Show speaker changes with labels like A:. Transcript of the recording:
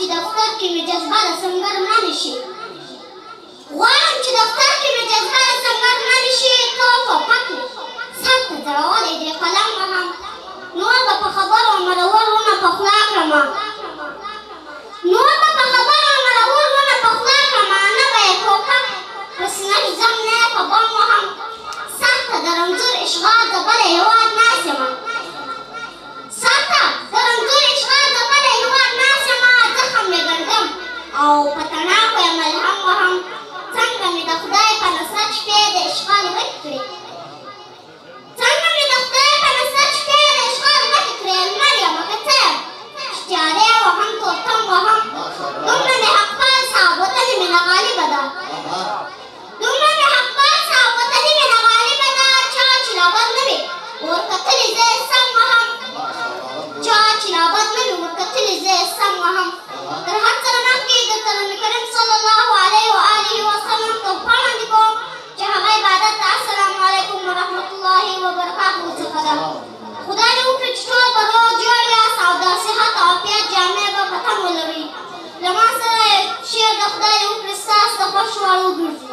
A: چې دفتر کې مې جذبه د سنګر مړه نه شي غواړم چې دفتر کې مې جذبه د سنګر مړه نه شي توف او پک مې سر ته ځړولی دی قلم وهم نور به په خبرو مرورونه په خوله کړمه نور به په خبرو مرورونه په خوله کړمه نه به یې ټوپک په سینه ږدم نه یې په بم وهم سر ته د رنځور اشغال د بل هېواد ناست یمه سر ته د رنځور اشغال د بل هېواد ناست یمه زخم مې ګنډم او په تڼاکو یې ملهم وهم څنګه مې د خدای په نصرت شپې د اشغال ورکې کړې څنګه مې د خدای په نصرت شپې د اشغال ورکې کړې لمر یمه که څه یم چې تیارې وهم تورتم وهم دومره مې حقپال صاحب وطنې مې نه غالبه ده دومره مې حقپال صاحب وطنې مې نه غالبه ده چا چې رابد نه وي ورکتلې زه یې سم وهم چا چې رابد نه وي ورکتلې زه یې سم وهم تر هر څه نه مخکې درته نبي کریم صلی الله علیه وآله وسلم تحفه وړاندې کوم چې هغه عبادت د السلام علیکم ورحمت الله وبرکاتو څخه ده خدای دې وکړي چې ټول به روغ جوړ یاست او د صحت او عافیت جامې به په تن ولرئ له ما سره شعر د خدای دې وکړي ستاسو د خوښ وړ وګرځي